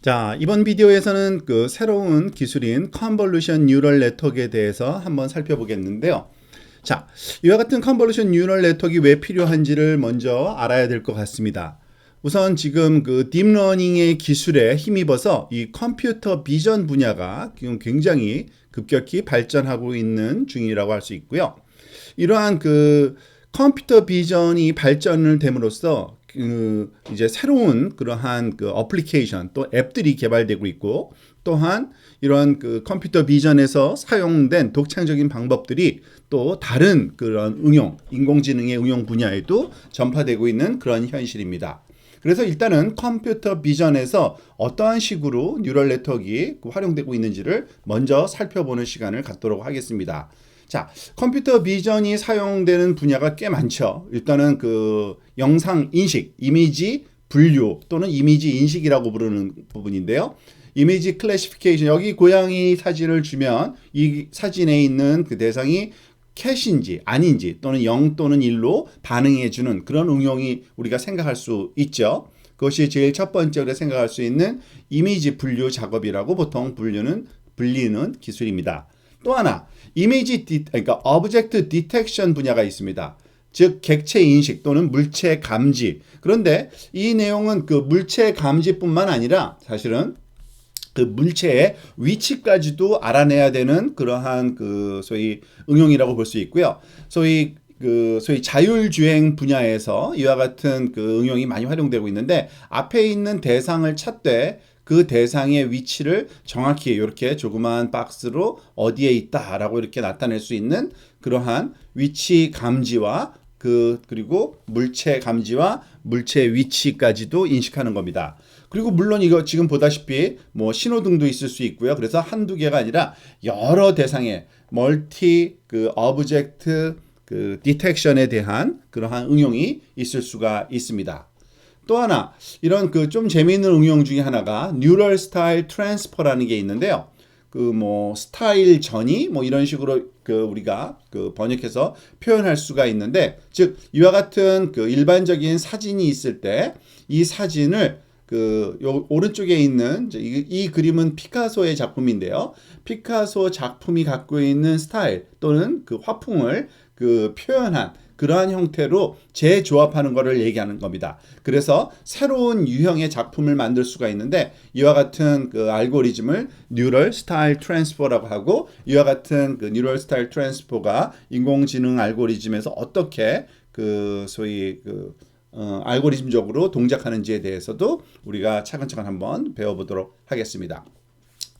자, 이번 비디오에서는 그 새로운 기술인 컨볼루션 뉴럴 네트워크에 대해서 한번 살펴보겠는데요. 자, 이와 같은 컨볼루션 뉴럴 네트워크가 왜 필요한지를 먼저 알아야 될 것 같습니다. 우선 지금 그 딥러닝의 기술에 힘입어서 이 컴퓨터 비전 분야가 지금 굉장히 급격히 발전하고 있는 중이라고 할 수 있고요. 이러한 그 컴퓨터 비전이 발전을 됨으로써 이제 새로운 그러한 그 어플리케이션 또 앱들이 개발되고 있고, 또한 이런 그 컴퓨터 비전에서 사용된 독창적인 방법들이 또 다른 그런 응용, 인공지능의 응용 분야에도 전파되고 있는 그런 현실입니다. 그래서 일단은 컴퓨터 비전에서 어떠한 식으로 뉴럴 네트워크가 활용되고 있는지를 먼저 살펴보는 시간을 갖도록 하겠습니다. 자, 컴퓨터 비전이 사용되는 분야가 꽤 많죠. 일단은 그 영상 인식, 이미지 분류 또는 이미지 인식이라고 부르는 부분인데요. 이미지 클래시피케이션, 여기 고양이 사진을 주면 이 사진에 있는 그 대상이 캣인지 아닌지 또는 0 또는 1로 반응해주는 그런 응용이 우리가 생각할 수 있죠. 그것이 제일 첫 번째로 생각할 수 있는 이미지 분류 작업이라고 보통 불리는 기술입니다. 또 하나, 그러니까 오브젝트 디텍션 분야가 있습니다. 즉 객체 인식 또는 물체 감지. 그런데 이 내용은 그 물체 감지뿐만 아니라 사실은 그 물체의 위치까지도 알아내야 되는 그러한 그 소위 응용이라고 볼 수 있고요. 소위 자율주행 분야에서 이와 같은 그 응용이 많이 활용되고 있는데, 앞에 있는 대상을 찾되 그 대상의 위치를 정확히 이렇게 조그마한 박스로 어디에 있다라고 이렇게 나타낼 수 있는 그러한 위치 감지와 그리고 물체 감지와 물체 위치까지도 인식하는 겁니다. 그리고 물론 이거 지금 보다시피 뭐 신호등도 있을 수 있고요. 그래서 한두 개가 아니라 여러 대상의 멀티 그 오브젝트 그 디텍션에 대한 그러한 응용이 있을 수가 있습니다. 또 하나, 이런 그 좀 재미있는 응용 중에 하나가 뉴럴 스타일 트랜스퍼라는 게 있는데요. 그 뭐 스타일 전이 뭐 이런 식으로 그 우리가 그 번역해서 표현할 수가 있는데, 즉 이와 같은 그 일반적인 사진이 있을 때 이 사진을 그 요 오른쪽에 있는 이 그림은 피카소의 작품인데요. 피카소 작품이 갖고 있는 스타일 또는 그 화풍을 그 표현한 그러한 형태로 재조합하는 것을 얘기하는 겁니다. 그래서 새로운 유형의 작품을 만들 수가 있는데, 이와 같은 그 알고리즘을 뉴럴 스타일 트랜스퍼라고 하고, 이와 같은 그 뉴럴 스타일 트랜스퍼가 인공지능 알고리즘에서 어떻게 그 소위 알고리즘적으로 동작하는지에 대해서도 우리가 차근차근 한번 배워보도록 하겠습니다.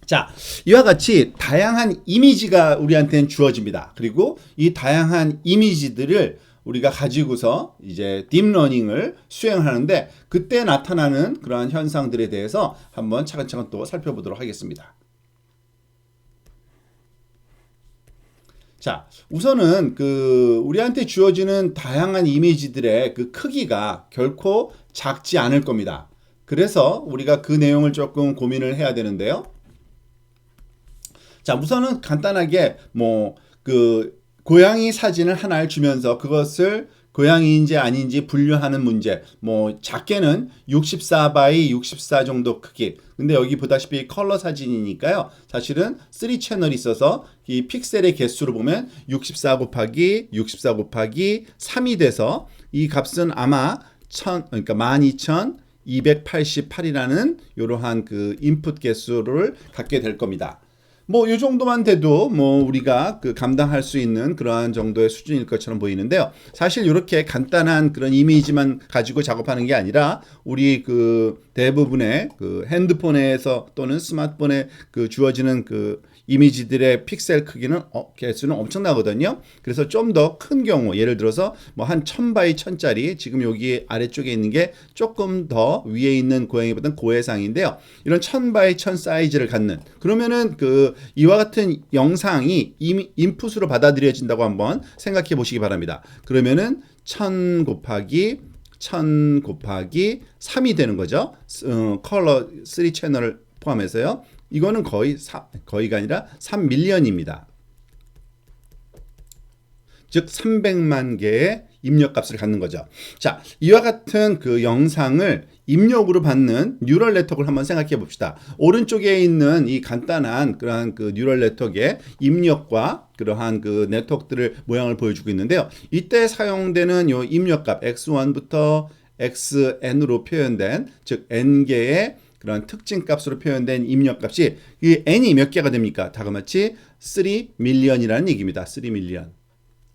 자, 이와 같이 다양한 이미지가 우리한테는 주어집니다. 그리고 이 다양한 이미지들을 우리가 가지고서 이제 딥러닝을 수행하는데, 그때 나타나는 그러한 현상들에 대해서 한번 차근차근 또 살펴보도록 하겠습니다. 자, 우선은 그 우리한테 주어지는 다양한 이미지들의 그 크기가 결코 작지 않을 겁니다. 그래서 우리가 그 내용을 조금 고민을 해야 되는데요. 자, 우선은 간단하게 뭐 그 고양이 사진을 하나를 주면서 그것을 고양이인지 아닌지 분류하는 문제. 뭐 작게는 64 x 64 정도 크기. 근데 여기 보다시피 컬러 사진이니까요. 사실은 3채널이 있어서 이 픽셀의 개수로 보면 64 곱하기 64 곱하기 3이 돼서 이 값은 아마 그러니까 12288이라는 이러한 그 인풋 개수를 갖게 될 겁니다. 뭐 이 정도만 돼도 뭐 우리가 그 감당할 수 있는 그러한 정도의 수준일 것처럼 보이는데요. 사실 이렇게 간단한 그런 이미지만 가지고 작업하는 게 아니라 우리 그 대부분의 그 핸드폰에서 또는 스마트폰에 그 주어지는 그 이미지들의 픽셀 크기는 개수는 엄청나거든요. 그래서 좀 더 큰 경우, 예를 들어서 뭐 한 1000x1000짜리, 지금 여기 아래쪽에 있는 게 조금 더 위에 있는 고양이보다는 고해상인데요. 이런 1000x1000 사이즈를 갖는, 그러면은 그 이와 같은 영상이 인풋으로 받아들여진다고 한번 생각해 보시기 바랍니다. 그러면은 1000 곱하기 1000 곱하기 3이 되는 거죠. 컬러 3채널을 포함해서요. 이거는 거의가 아니라 3밀리언입니다. 즉 300만 개의 입력값을 갖는 거죠. 자, 이와 같은 그 영상을 입력으로 받는 뉴럴 네트워크를 한번 생각해 봅시다. 오른쪽에 있는 이 간단한 그러한 그 뉴럴 네트워크의 입력과 그러한 그 네트워크들을 모양을 보여주고 있는데요. 이때 사용되는 요 입력값 x1부터 xn으로 표현된, 즉 n개의 그런 특징 값으로 표현된 입력값이 이 n이 몇 개가 됩니까? 다그마치 3밀리언이라는 얘기입니다. 3밀리언.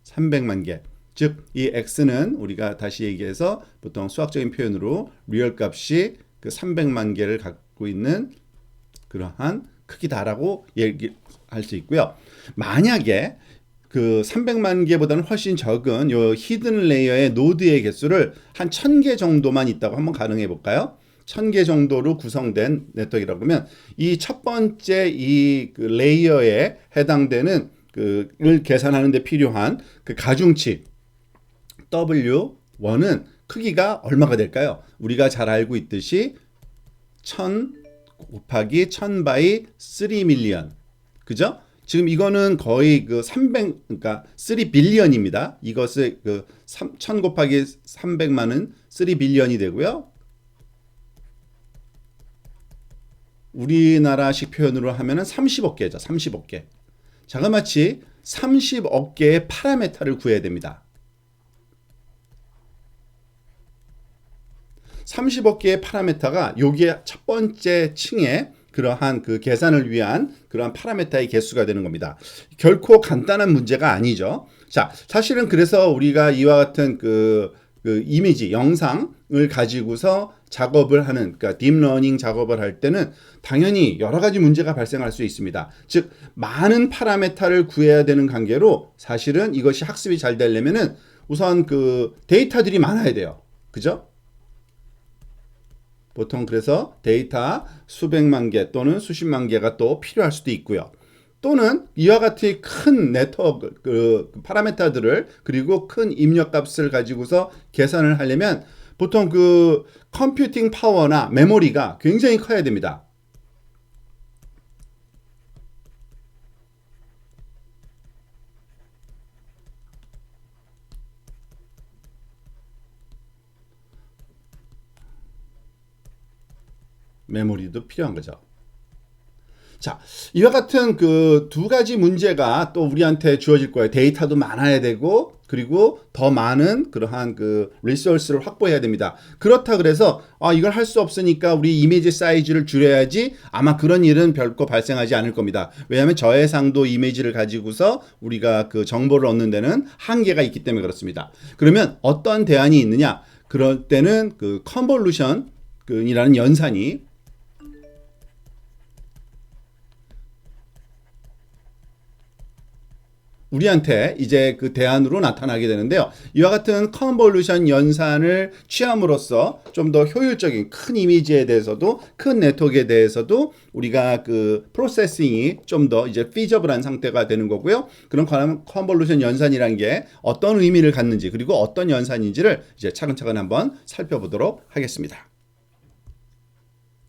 300만 개. 즉 이 x는 우리가 다시 얘기해서 보통 수학적인 표현으로 리얼 값이 그 300만 개를 갖고 있는 그러한 크기다라고 얘기할 수 있고요. 만약에 그 300만 개보다는 훨씬 적은 요 히든 레이어의 노드의 개수를 한 1000개 정도만 있다고 한번 가정해 볼까요? 1000개 정도로 구성된 네트워크라고 하면 이 첫 번째 이 그 레이어에 해당되는 그를 계산하는 데 필요한 그 가중치 W1은 크기가 얼마가 될까요? 우리가 잘 알고 있듯이 1000 곱하기 1000 바이 3밀리언. 그죠? 지금 이거는 거의 그 300, 그러니까 3빌리언입니다. 이것을 그 1000 곱하기 300만은 3빌리언이 되고요. 우리나라식 표현으로 하면은 30억 개죠. 30억 개. 자그마치 30억 개의 파라메타를 구해야 됩니다. 30억 개의 파라메타가 여기에 첫 번째 층에 그러한 그 계산을 위한 그러한 파라메타의 개수가 되는 겁니다. 결코 간단한 문제가 아니죠. 자, 사실은 그래서 우리가 이와 같은 그 이미지, 영상을 가지고서 작업을 하는, 그러니까 딥러닝 작업을 할 때는 당연히 여러 가지 문제가 발생할 수 있습니다. 즉, 많은 파라메타를 구해야 되는 관계로 사실은 이것이 학습이 잘 되려면은 우선 그 데이터들이 많아야 돼요. 그죠? 보통 그래서 데이터 수백만 개 또는 수십만 개가 또 필요할 수도 있고요. 또는 이와 같이 큰 네트워크 그 파라메타들을 그리고 큰 입력값을 가지고서 계산을 하려면 보통 그 컴퓨팅 파워나 메모리가 굉장히 커야 됩니다. 메모리도 필요한 거죠. 자, 이와 같은 그 두 가지 문제가 또 우리한테 주어질 거예요. 데이터도 많아야 되고, 그리고 더 많은 그러한 그 리소스를 확보해야 됩니다. 그렇다 그래서 이걸 할 수 없으니까 우리 이미지 사이즈를 줄여야지, 아마 그런 일은 별거 발생하지 않을 겁니다. 왜냐하면 저해상도 이미지를 가지고서 우리가 그 정보를 얻는 데는 한계가 있기 때문에 그렇습니다. 그러면 어떤 대안이 있느냐? 그럴 때는 그 컨볼루션이라는 연산이 우리한테 이제 그 대안으로 나타나게 되는데요. 이와 같은 컨볼루션 연산을 취함으로써 좀 더 효율적인 큰 이미지에 대해서도, 큰 네트워크에 대해서도 우리가 그 프로세싱이 좀 더 이제 피저블한 상태가 되는 거고요. 그런 컨볼루션 연산이란 게 어떤 의미를 갖는지, 그리고 어떤 연산인지를 이제 차근차근 한번 살펴보도록 하겠습니다.